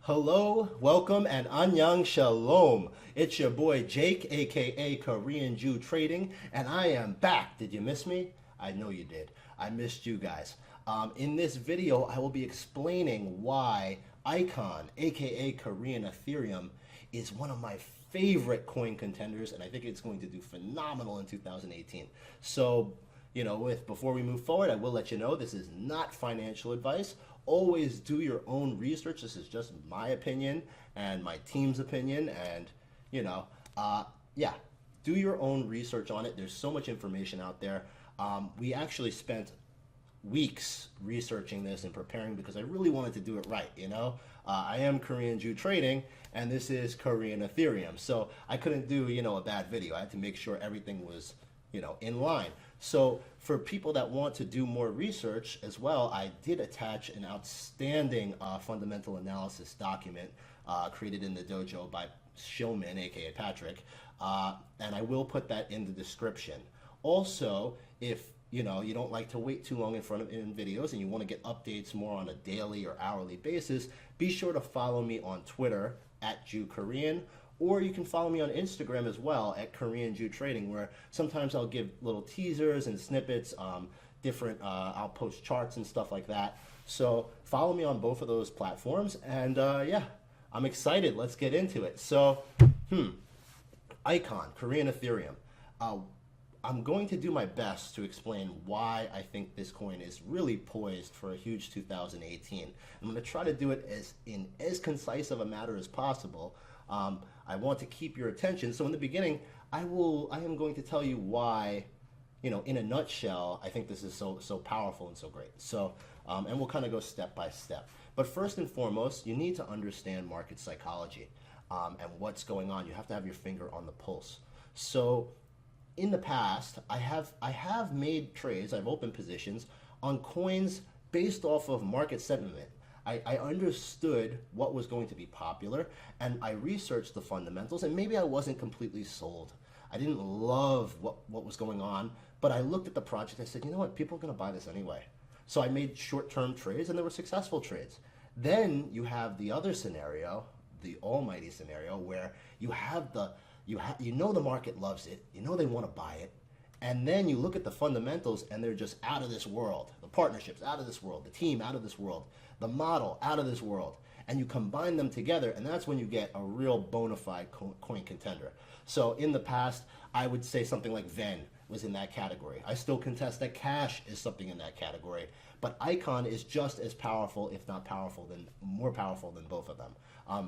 Hello, welcome, and annyeong shalom. It's your boy Jake, aka Korean Jew Trading, and I am back. Did you miss me? I know you did. I missed you guys. In this video, I will be explaining why Icon, aka Korean Ethereum, is one of my favorite coin contenders, and I think it's going to do phenomenal in 2018. So, before we move forward, I will let you know this is not financial advice. Always do your own research. This is just my opinion and my team's opinion, and yeah, do your own research on it. There's so much information out there. We actually spent weeks researching this and preparing because I really wanted to do it right. I am Korean Jew Trading, and this is Korean Ethereum, so I couldn't do a bad video. I had to make sure everything was in line. So for people that want to do more research as well, I did attach an outstanding fundamental analysis document created in the dojo by Shillman, aka Patrick, and I will put that in the description. Also, if you don't like to wait too long in videos and you want to get updates more on a daily or hourly basis, be sure to follow me on Twitter at Jew Korean, or you can follow me on Instagram as well at Korean Jew Trading, where sometimes I'll give little teasers and snippets, I'll post charts and stuff like that. So follow me on both of those platforms, and yeah, I'm excited. Let's get into it. So, Icon, Korean Ethereum. I'm going to do my best to explain why I think this coin is really poised for a huge 2018. I'm going to try to do it as concise of a matter as possible. I want to keep your attention. So in the beginning, I am going to tell you why, in a nutshell, I think this is so powerful and so great. So, and we'll kind of go step by step. But first and foremost, you need to understand market psychology and what's going on. You have to have your finger on the pulse. So in the past, I have made trades, I've opened positions on coins based off of market sentiment. I understood what was going to be popular, and I researched the fundamentals, and maybe I wasn't completely sold. I didn't love what was going on, but I looked at the project and I said, you know what, people are going to buy this anyway. So I made short-term trades, and they were successful trades. Then you have the other scenario, the almighty scenario, where you know the market loves it, they want to buy it, and then you look at the fundamentals and they're just out of this world. The partnerships out of this world, the team out of this world, the model out of this world, and you combine them together, and that's when you get a real bona fide coin contender. So in the past, I would say something like Ven was in that category. I still contest that Cash is something in that category, but Icon is just as powerful, if not more powerful than both of them.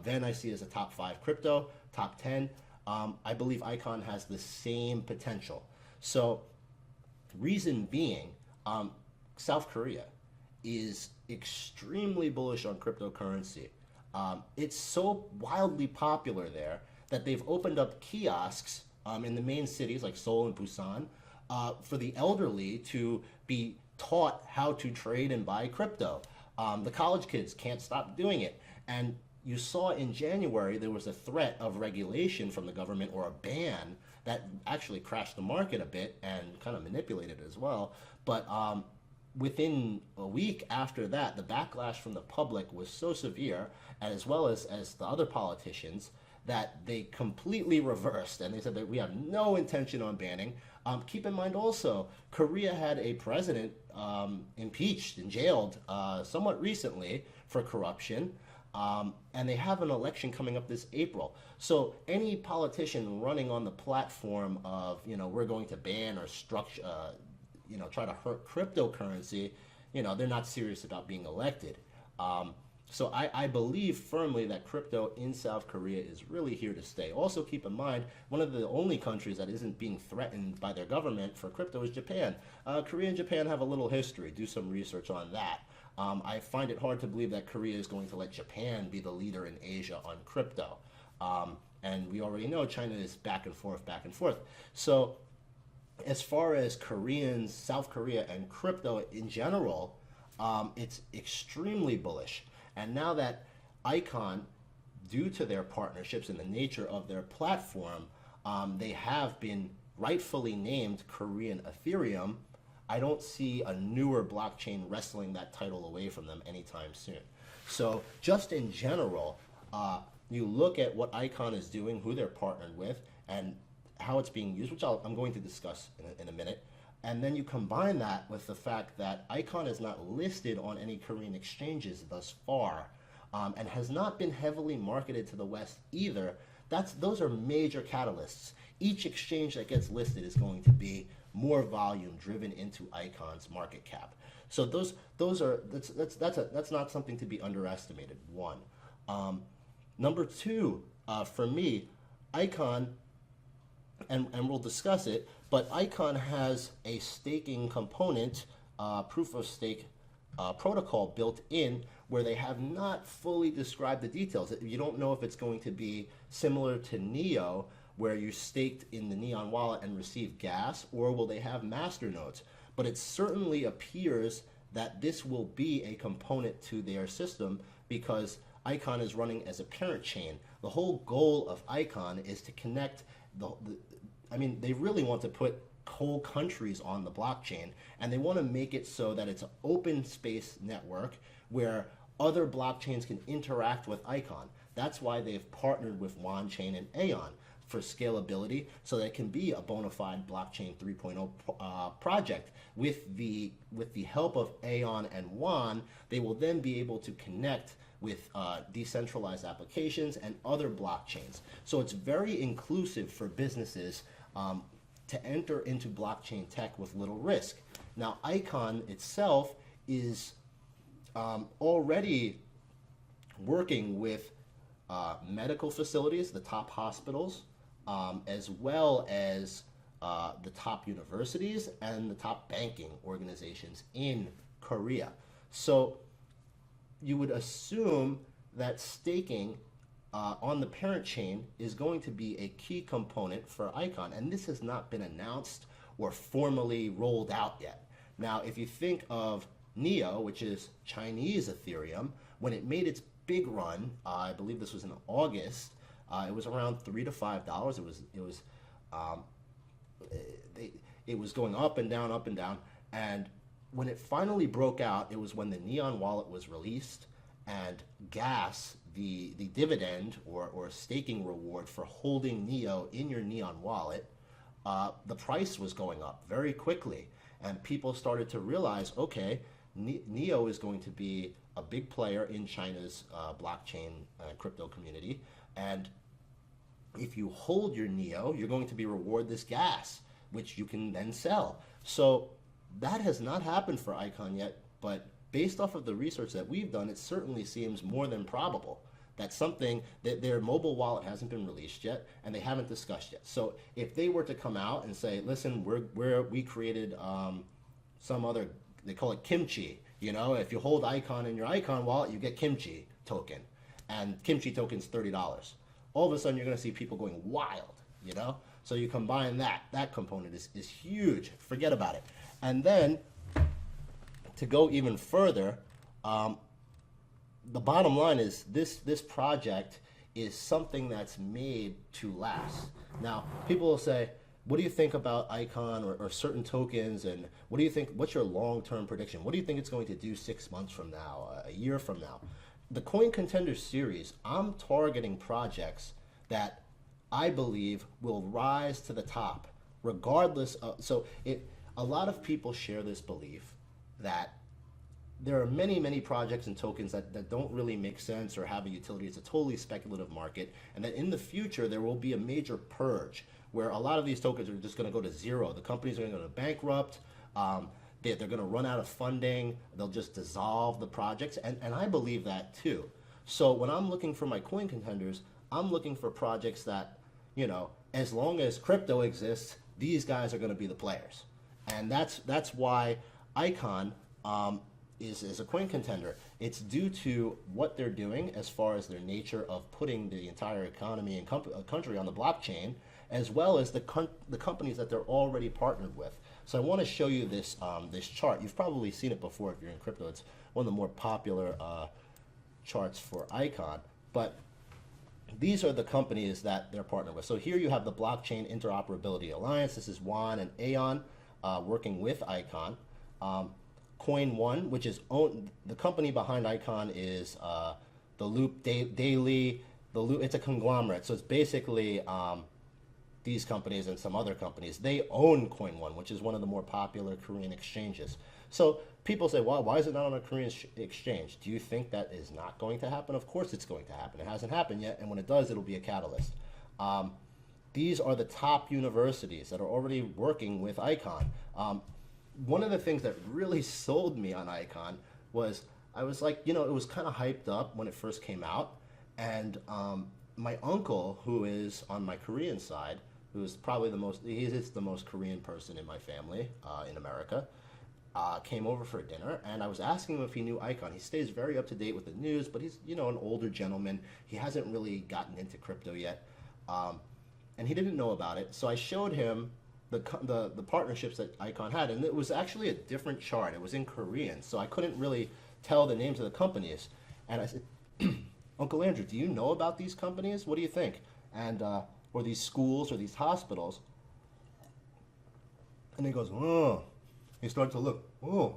Ven I see as a top 5 crypto, top 10. I believe Icon has the same potential. So reason being, South Korea is extremely bullish on cryptocurrency. It's so wildly popular there that they've opened up kiosks in the main cities like Seoul and Busan for the elderly to be taught how to trade and buy crypto. The college kids can't stop doing it. And you saw in January there was a threat of regulation from the government, or a ban, that actually crashed the market a bit and kind of manipulated it as well. But within a week after that, the backlash from the public was so severe, as well as the other politicians, that they completely reversed, and they said that we have no intention on banning. Keep in mind also, Korea had a president impeached and jailed somewhat recently for corruption. And they have an election coming up this April. So any politician running on the platform of, we're going to ban or structure, try to hurt cryptocurrency, they're not serious about being elected. So I believe firmly that crypto in South Korea is really here to stay. Also keep in mind, one of the only countries that isn't being threatened by their government for crypto is Japan. Korea and Japan have a little history. Do some research on that. I find it hard to believe that Korea is going to let Japan be the leader in Asia on crypto. And we already know China is back and forth, back and forth. So as far as Koreans, South Korea, and crypto in general, it's extremely bullish. And now that Icon, due to their partnerships and the nature of their platform, they have been rightfully named Korean Ethereum. I don't see a newer blockchain wrestling that title away from them anytime soon. So just in general, You look at what Icon is doing, who they're partnered with, and how it's being used, which I'm going to discuss in a minute. And then you combine that with the fact that Icon is not listed on any Korean exchanges thus far, and has not been heavily marketed to the West either. Those are major catalysts. Each exchange that gets listed is going to be more volume driven into Icon's market cap. So that's not something to be underestimated. One. Number two, for me, Icon, and we'll discuss it, but Icon has a staking component, proof of stake protocol built in, where they have not fully described the details. You don't know if it's going to be similar to Neo, where you staked in the Neon wallet and receive gas, or will they have master nodes? But it certainly appears that this will be a component to their system, because Icon is running as a parent chain. The whole goal of Icon is to connect they really want to put whole countries on the blockchain, and they want to make it so that it's an open space network where other blockchains can interact with Icon. That's why they've partnered with Wanchain and Aeon for scalability, so that it can be a bona fide blockchain 3.0 project. With the help of Aeon and Wan, they will then be able to connect with decentralized applications and other blockchains. So it's very inclusive for businesses to enter into blockchain tech with little risk. Now, Icon itself is already working with medical facilities, the top hospitals, as well as the top universities and the top banking organizations in Korea. So you would assume that staking on the parent chain is going to be a key component for Icon, and this has not been announced or formally rolled out yet. Now, if you think of Neo, which is Chinese Ethereum, when it made its big run, I believe this was in August, it was around $3 to $5. It was going up and down, and when it finally broke out, it was when the Neon wallet was released, and gas, the dividend or staking reward for holding Neo in your Neon wallet, the price was going up very quickly, and people started to realize, okay, Neo is going to be a big player in China's blockchain crypto community, and if you hold your Neo, you're going to be rewarded this gas, which you can then sell. So that has not happened for Icon yet, but based off of the research that we've done, it certainly seems more than probable that their mobile wallet hasn't been released yet, and they haven't discussed yet. So if they were to come out and say, listen, we created some other, they call it kimchi, if you hold Icon in your Icon wallet, you get kimchi token, and kimchi token's $30. All of a sudden you're going to see people going wild, So you combine that component is huge. Forget about it. And then to go even further, the bottom line is this project is something that's made to last. Now, people will say, what do you think about Icon or certain tokens, and what do you think, what's your long-term prediction? What do you think it's going to do 6 months from now, a year from now? The Coin Contender series, I'm targeting projects that I believe will rise to the top, regardless of, a lot of people share this belief that there are many projects and tokens that don't really make sense or have a utility. It's a totally speculative market, and that in the future there will be a major purge where a lot of these tokens are just going to go to zero. The companies are going to go bankrupt. They're going to run out of funding. They'll just dissolve the projects, and I believe that too. So when I'm looking for my coin contenders, I'm looking for projects that, as long as crypto exists, these guys are going to be the players, and that's why Icon is a coin contender. It's due to what they're doing as far as their nature of putting the entire economy and country on the blockchain, as well as the companies that they're already partnered with. So I want to show you this this chart. You've probably seen it before if you're in crypto. It's one of the more popular charts for Icon. But these are the companies that they're partnered with. So here you have the Blockchain Interoperability Alliance. This is Wan and Aeon working with Icon. Coin One, which is owned, the company behind Icon is the Loop Daily, the Loop. It's a conglomerate, so it's basically these companies and some other companies. They own Coin One, which is one of the more popular Korean exchanges. So people say, well, why is it not on a Korean exchange? Do you think that is not going to happen? Of course it's going to happen. It hasn't happened yet, and when it does, it'll be a catalyst. These are the top universities that are already working with Icon. One of the things that really sold me on Icon was I was like, you know, it was kind of hyped up when it first came out. And my uncle, who is on my Korean side, who is probably he is the most Korean person in my family in America, came over for dinner, and I was asking him if he knew Icon. He stays very up to date with the news, but he's, you know, an older gentleman. He hasn't really gotten into crypto yet. And he didn't know about it. So I showed him the partnerships that Icon had, and it was actually a different chart. It was in Korean, so I couldn't really tell the names of the companies. And I said, Uncle Andrew, do you know about these companies? What do you think? And or these schools or these hospitals? And he goes, oh. He started to look, oh,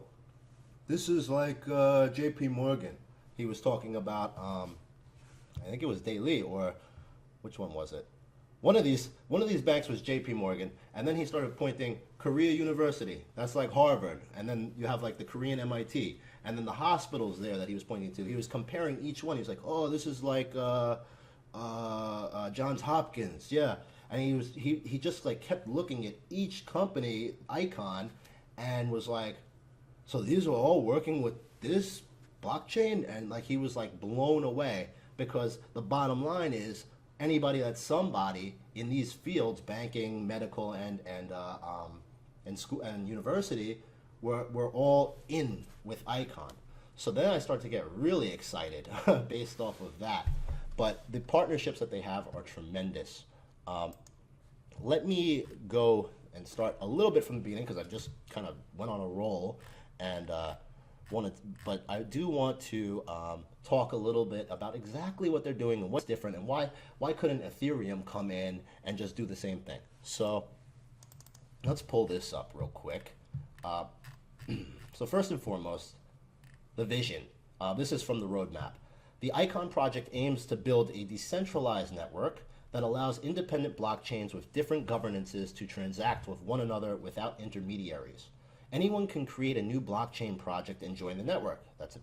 this is like J.P. Morgan. He was talking about, I think it was Daily, or which one was it? One of these banks was J.P. Morgan, and then he started pointing Korea University. That's like Harvard, and then you have like the Korean MIT, and then the hospitals there that he was pointing to. He was comparing each one. He was like, oh, this is like Johns Hopkins, yeah. And he just like kept looking at each company icon, and was like, so these are all working with this blockchain, and like he was like blown away, because the bottom line is, anybody that's somebody in these fields, banking, medical, and school and university, were all in with Icon. So then I start to get really excited based off of that. But the partnerships that they have are tremendous. Let me go and start a little bit from the beginning, because I just kind of went on a roll, and but I do want to talk a little bit about exactly what they're doing and what's different, and why couldn't Ethereum come in and just do the same thing. So let's pull this up real quick. So first and foremost, the vision. This is from the roadmap. The Icon project aims to build a decentralized network that allows independent blockchains with different governances to transact with one another without intermediaries. Anyone can create a new blockchain project and join the network. That's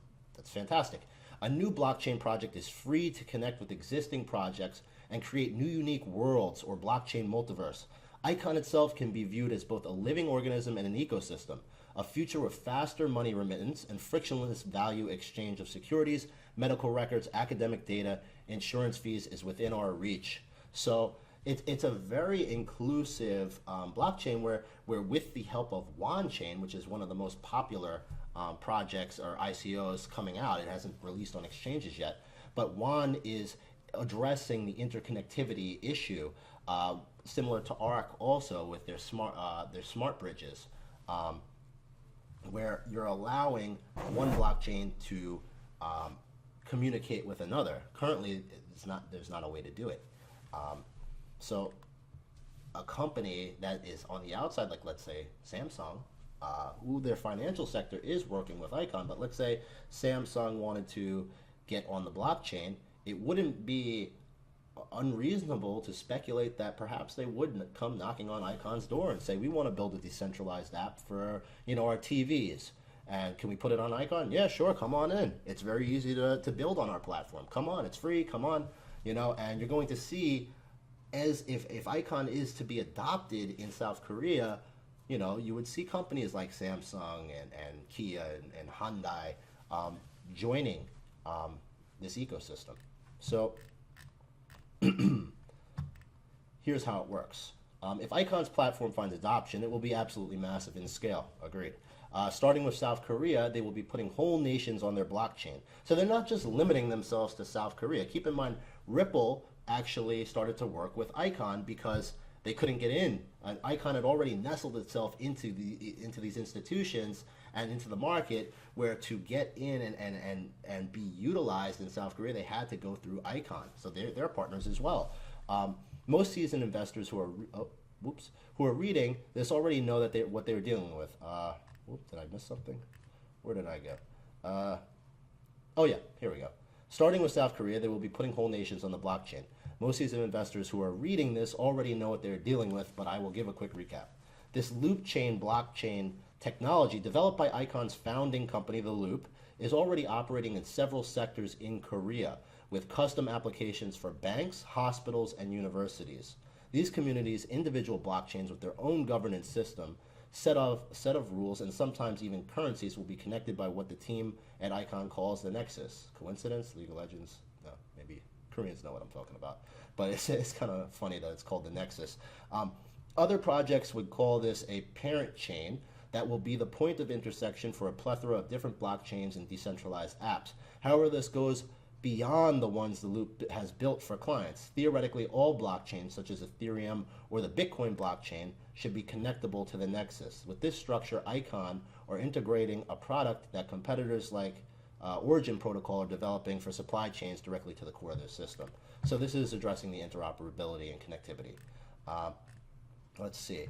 fantastic. A new blockchain project is free to connect with existing projects and create new unique worlds or blockchain multiverse. Icon itself can be viewed as both a living organism and an ecosystem, a future with faster money remittance and frictionless value exchange of securities, medical records, academic data, insurance fees is within our reach. So it's a very inclusive blockchain where with the help of Wan Chain, which is one of the most popular projects or ICOs coming out, it hasn't released on exchanges yet, but Wan is addressing the interconnectivity issue, similar to ARC also with their smart bridges, where you're allowing one blockchain to communicate with another. Currently, there's not a way to do it. So a company that is on the outside, like let's say Samsung, who their financial sector is working with Icon, but let's say Samsung wanted to get on the blockchain, it wouldn't be unreasonable to speculate that perhaps they would come knocking on Icon's door and say, we want to build a decentralized app for, you know, our TVs. And can we put it on Icon? Yeah, sure, come on in. It's very easy to build on our platform. Come on, it's free, come on. You know, and you're going to see, as if Icon is to be adopted in South Korea, you know, you would see companies like Samsung and Kia and Hyundai joining this ecosystem. So here's how it works. If Icon's platform finds adoption, it will be absolutely massive in scale. Agreed. Starting with South Korea, they will be putting whole nations on their blockchain. So they're not just limiting themselves to South Korea. Keep in mind, Ripple actually started to work with Icon because they couldn't get in. And Icon had already nestled itself into these institutions and into the market, where to get in and be utilized in South Korea, they had to go through Icon. So they're partners as well. Most seasoned investors who are reading this already know that what they're dealing with. Did I miss something? Where did I go? Oh yeah, here we go. Starting with South Korea, they will be putting whole nations on the blockchain. Most of these investors who are reading this already know what they're dealing with, but I will give a quick recap. This loop chain blockchain technology, developed by Icon's founding company, The Loop, is already operating in several sectors in Korea, with custom applications for banks, hospitals, and universities. These communities, individual blockchains with their own governance system, set of rules, and sometimes even currencies will be connected by what the team at Icon calls the Nexus. Coincidence? League of Legends? No, maybe Koreans know what I'm talking about. But it's kind of funny that it's called the Nexus. Other projects would call this a parent chain that will be the point of intersection for a plethora of different blockchains and decentralized apps. However, this goes beyond the ones the Loop has built for clients. Theoretically, all blockchains, such as Ethereum or the Bitcoin blockchain, should be connectable to the Nexus. With this structure, Icon are integrating a product that competitors like Origin Protocol are developing for supply chains directly to the core of their system. So this is addressing the interoperability and connectivity. Let's see.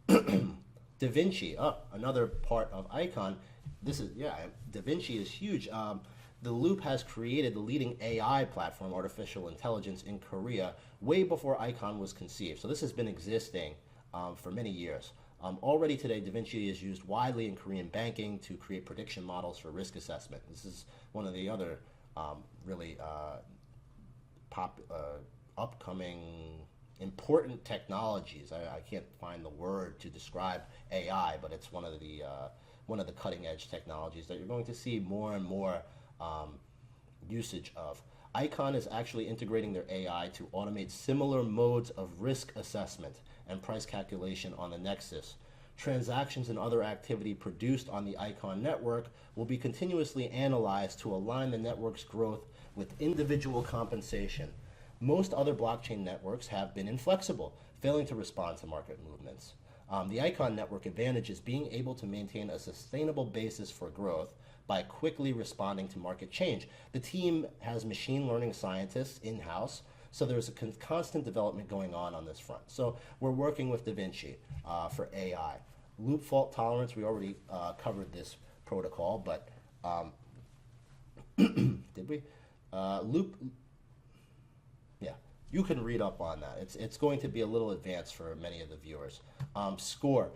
Da Vinci, another part of Icon. This is, Da Vinci is huge. The Loop has created the leading AI platform, artificial intelligence, in Korea way before Icon was conceived. So this has been existing for many years. Already today, Da Vinci is used widely in Korean banking to create prediction models for risk assessment. This is one of the other really upcoming important technologies. I can't find the word to describe AI, but it's one of the cutting edge technologies that you're going to see more and more usage of. Icon is actually integrating their AI to automate similar modes of risk assessment and price calculation on the Nexus. Transactions and other activity produced on the Icon network will be continuously analyzed to align the network's growth with individual compensation. Most other blockchain networks have been inflexible, failing to respond to market movements. The Icon network advantage is being able to maintain a sustainable basis for growth by quickly responding to market change. The team has machine learning scientists in-house, so there's a constant development going on this front. So we're working with Da Vinci for AI. Loop fault tolerance, we already covered this protocol, but did we? Loop, yeah, you can read up on that. It's going to be a little advanced for many of the viewers. Score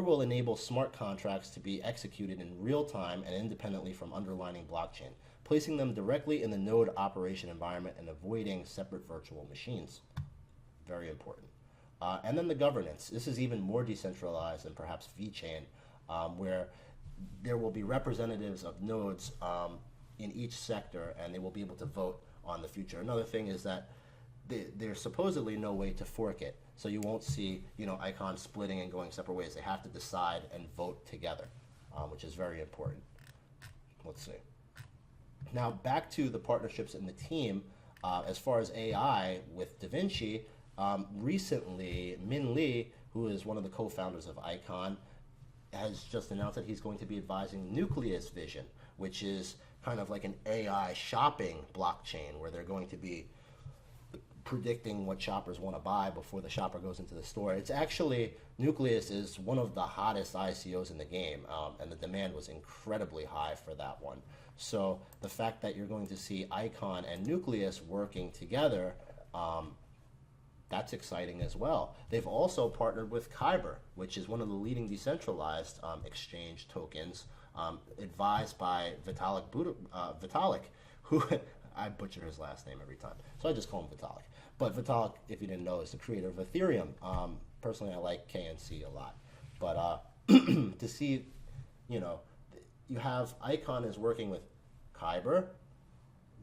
will enable smart contracts to be executed in real time and independently from underlying blockchain, placing them directly in the node operation environment and avoiding separate virtual machines. Very important. And then the governance. This is even more decentralized than perhaps VeChain, where there will be representatives of nodes in each sector, and they will be able to vote on the future. Another thing is that there's supposedly no way to fork it, so you won't see Icon splitting and going separate ways. They have to decide and vote together, which is very important. Let's see. Now back to the partnerships in the team. As far as AI with Da Vinci, recently Min Lee, who is one of the co-founders of Icon, has just announced that he's going to be advising Nucleus Vision, which is kind of like an AI shopping blockchain where they're going to be predicting what shoppers want to buy before the shopper goes into the store. It's actually, Nucleus is one of the hottest ICOs in the game, and the demand was incredibly high for that one. So the fact that you're going to see Icon and Nucleus working together, that's exciting as well. They've also partnered with Kyber, which is one of the leading decentralized exchange tokens, advised by Vitalik, who I butcher his last name every time, so I just call him Vitalik. But Vitalik, if you didn't know, is the creator of Ethereum. Personally, I like KNC a lot. But to see, you have Icon is working with Kyber,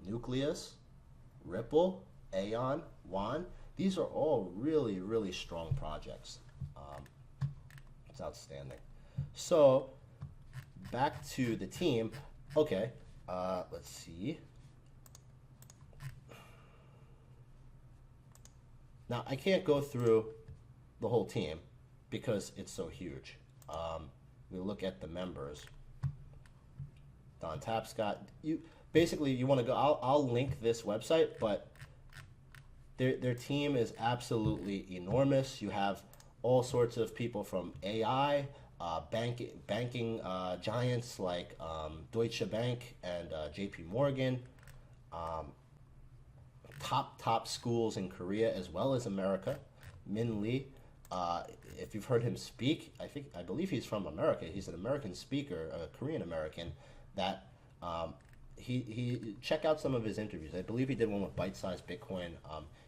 Nucleus, Ripple, Aeon, Wan. These are all really, really strong projects. It's outstanding. So back to the team. Okay, let's see. Now, I can't go through the whole team because it's so huge. We look at the members. Don Tapscott. You want to go. I'll link this website, but their team is absolutely enormous. You have all sorts of people from AI, banking giants like Deutsche Bank and JP Morgan, top schools in Korea as well as America. Min Lee, if you've heard him speak, I believe he's from America. He's an American speaker, a Korean American. That he check out some of his interviews. I believe he did one with Bite Size Bitcoin.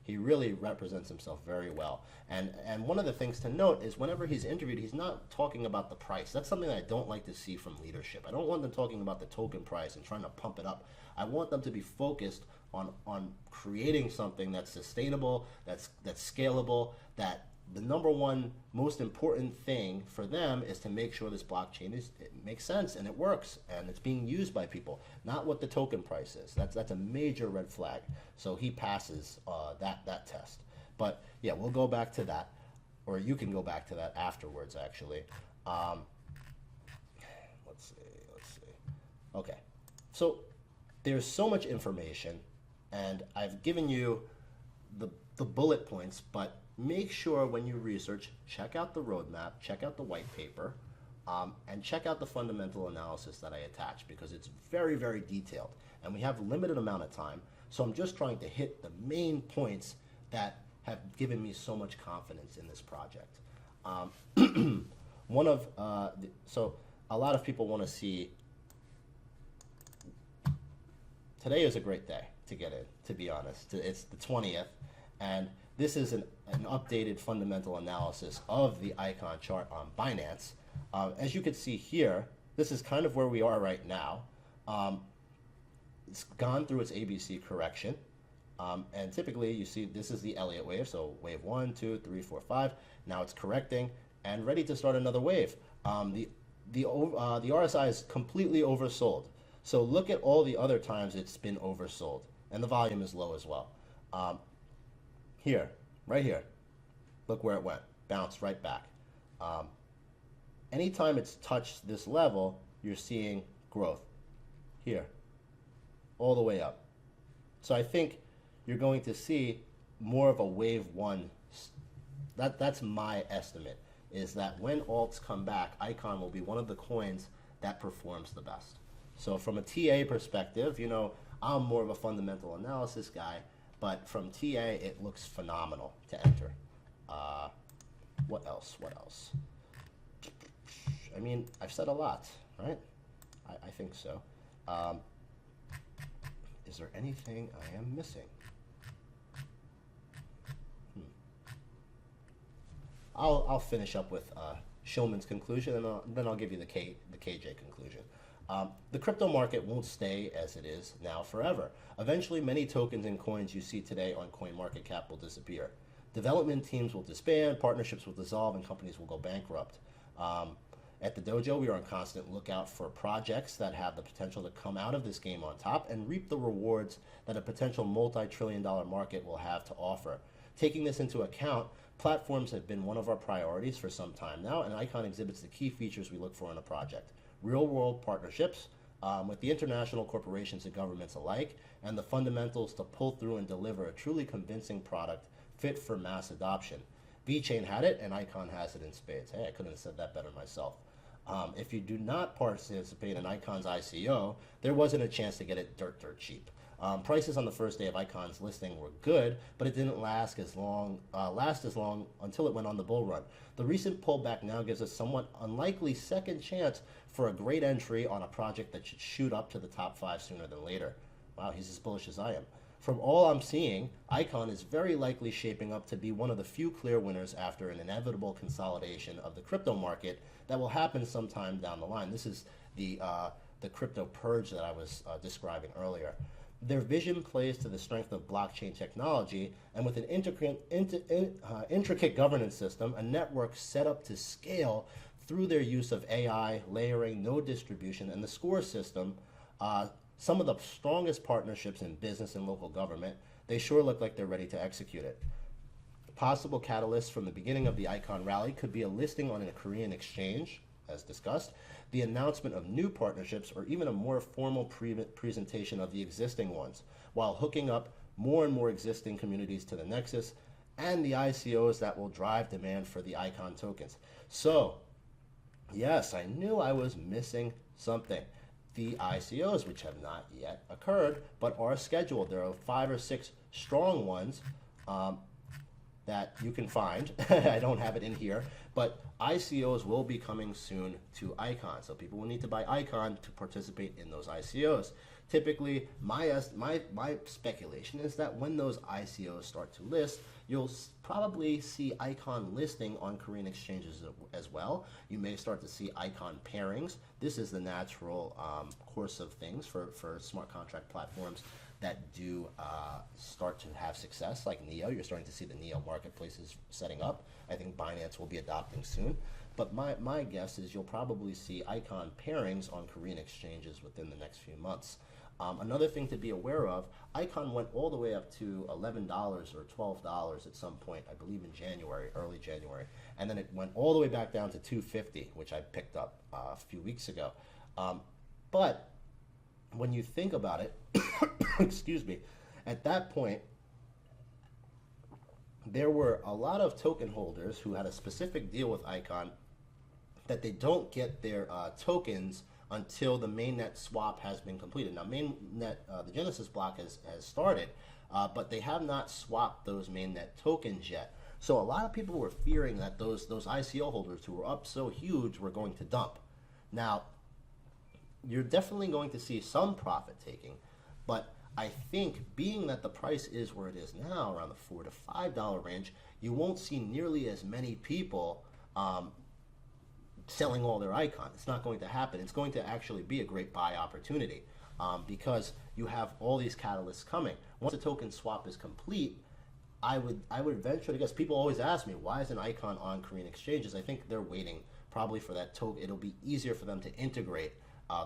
He really represents himself very well. And one of the things to note is whenever he's interviewed, he's not talking about the price. That's something that I don't like to see from leadership. I don't want them talking about the token price and trying to pump it up. I want them to be focused on creating something that's sustainable, that's scalable, that the number one most important thing for them is to make sure this blockchain it makes sense and it works and it's being used by people, not what the token price is. That's a major red flag. So he passes that test. But yeah, we'll go back to that, or you can go back to that afterwards, actually. Let's see. Okay, so there's so much information, and I've given you the bullet points, but make sure when you research, check out the roadmap, check out the white paper, and check out the fundamental analysis that I attached, because it's very, very detailed. And we have a limited amount of time, so I'm just trying to hit the main points that have given me so much confidence in this project. So a lot of people want to see, today is a great day to get in, to be honest. It's the 20th, and this is an updated fundamental analysis of the icon chart on Binance. As you can see here, this is kind of where we are right now. It's gone through its ABC correction. And typically you see this is the Elliott wave, so wave 1, 2, 3, 4, 5. Now it's correcting and ready to start another wave. The RSI is completely oversold. So look at all the other times it's been oversold, and the volume is low as well. Here, right here, look where it went, bounced right back. Anytime it's touched this level, you're seeing growth here, all the way up. So I think you're going to see more of a wave one. That's my estimate, is that when alts come back, Icon will be one of the coins that performs the best. So from a TA perspective, you know, I'm more of a fundamental analysis guy, but from TA, it looks phenomenal to enter. What else? I mean, I've said a lot, right? I think so. Is there anything I am missing? I'll finish up with Shillman's conclusion, and then I'll give you the KJ conclusion. The crypto market won't stay as it is now forever. Eventually, many tokens and coins you see today on CoinMarketCap will disappear. Development teams will disband, partnerships will dissolve, and companies will go bankrupt. At the dojo, we are on constant lookout for projects that have the potential to come out of this game on top and reap the rewards that a potential multi-trillion-dollar market will have to offer. Taking this into account, platforms have been one of our priorities for some time now, and Icon exhibits the key features we look for in a project. Real-world partnerships with the international corporations and governments alike, and the fundamentals to pull through and deliver a truly convincing product fit for mass adoption. VeChain had it, and Icon has it in spades. Hey, I couldn't have said that better myself. If you do not participate in Icon's ICO, there wasn't a chance to get it dirt cheap. Prices on the first day of Icon's listing were good, but it didn't last as long until it went on the bull run. The recent pullback now gives us somewhat unlikely second chance for a great entry on a project that should shoot up to the top 5 sooner than later. Wow, he's as bullish as I am. From all I'm seeing, Icon is very likely shaping up to be one of the few clear winners after an inevitable consolidation of the crypto market that will happen sometime down the line. This is the crypto purge that I was describing earlier. Their vision plays to the strength of blockchain technology, and with an intricate governance system, a network set up to scale through their use of AI, layering, node distribution, and the score system, some of the strongest partnerships in business and local government, they sure look like they're ready to execute it. Possible catalysts from the beginning of the Icon rally could be a listing on a Korean exchange, as discussed, the announcement of new partnerships, or even a more formal presentation of the existing ones, while hooking up more and more existing communities to the Nexus, and the ICOs that will drive demand for the Icon tokens. So, yes, I knew I was missing something. the ICOs, which have not yet occurred, but are scheduled. There are 5 or 6 strong ones that you can find. I don't have it in here, but ICOs will be coming soon to Icon. So people will need to buy Icon to participate in those ICOs. Typically, my speculation is that when those ICOs start to list, you'll probably see Icon listing on Korean exchanges as well. You may start to see Icon pairings. This is the natural course of things for smart contract platforms that do start to have success, like Neo. You're starting to see the Neo marketplaces setting up. I think Binance will be adopting soon. But my guess is you'll probably see Icon pairings on Korean exchanges within the next few months. Another thing to be aware of, Icon went all the way up to $11 or $12 at some point, I believe in January, early January. And then it went all the way back down to $2.50, which I picked up a few weeks ago. But when you think about it, excuse me, at that point, there were a lot of token holders who had a specific deal with Icon that they don't get their tokens until the mainnet swap has been completed. Now, mainnet, the Genesis block has started, but they have not swapped those mainnet tokens yet. So a lot of people were fearing that those ICO holders who were up so huge were going to dump. Now, you're definitely going to see some profit taking, but I think being that the price is where it is now, around the $4 to $5 range, you won't see nearly as many people selling all their Icon. It's not going to happen. It's going to actually be a great buy opportunity because you have all these catalysts coming. Once the token swap is complete, I would venture to guess, people always ask me, why is an Icon on Korean exchanges? I think they're waiting probably for that token. It'll be easier for them to integrate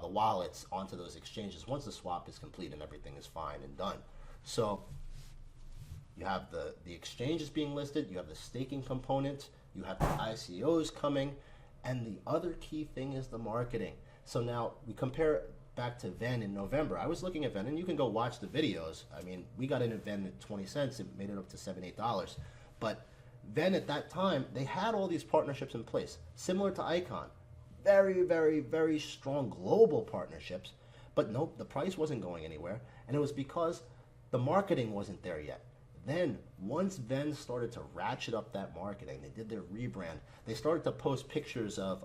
the wallets onto those exchanges once the swap is complete and everything is fine and done. So you have the exchanges being listed, you have the staking component, you have the ICOs coming, and the other key thing is the marketing. So now we compare back to Ven in November. I was looking at Ven, and you can go watch the videos. I mean, we got in at Ven at 20 cents, it made it up to $7, $8. But Ven at that time, they had all these partnerships in place, similar to Icon. Very, very, very strong global partnerships, but nope, the price wasn't going anywhere, and it was because the marketing wasn't there yet. Then, once Ven started to ratchet up that marketing, they did their rebrand, they started to post pictures of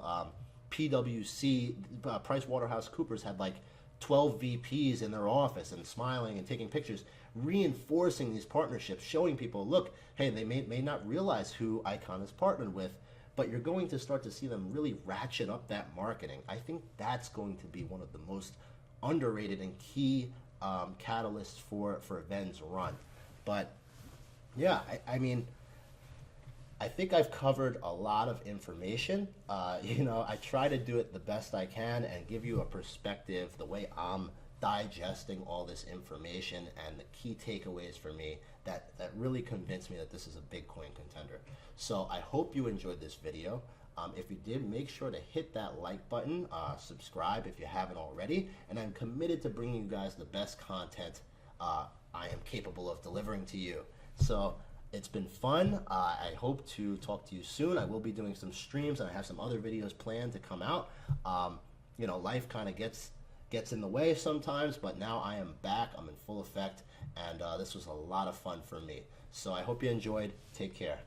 PwC, PricewaterhouseCoopers had like 12 VPs in their office and smiling and taking pictures, reinforcing these partnerships, showing people, look, hey, they may not realize who Icon is partnered with, but you're going to start to see them really ratchet up that marketing. I think that's going to be one of the most underrated and key catalysts for Ven's run. But yeah, I mean, I think I've covered a lot of information. I try to do it the best I can and give you a perspective, the way I'm digesting all this information and the key takeaways for me that really convinced me that this is a Bitcoin contender. So I hope you enjoyed this video. If you did, make sure to hit that like button, subscribe if you haven't already, and I'm committed to bringing you guys the best content I am capable of delivering to you. So it's been fun. I hope to talk to you soon. I will be doing some streams, and I have some other videos planned to come out. Life kind of gets in the way sometimes, but now I am back. I'm in full effect, and this was a lot of fun for me. So I hope you enjoyed. Take care.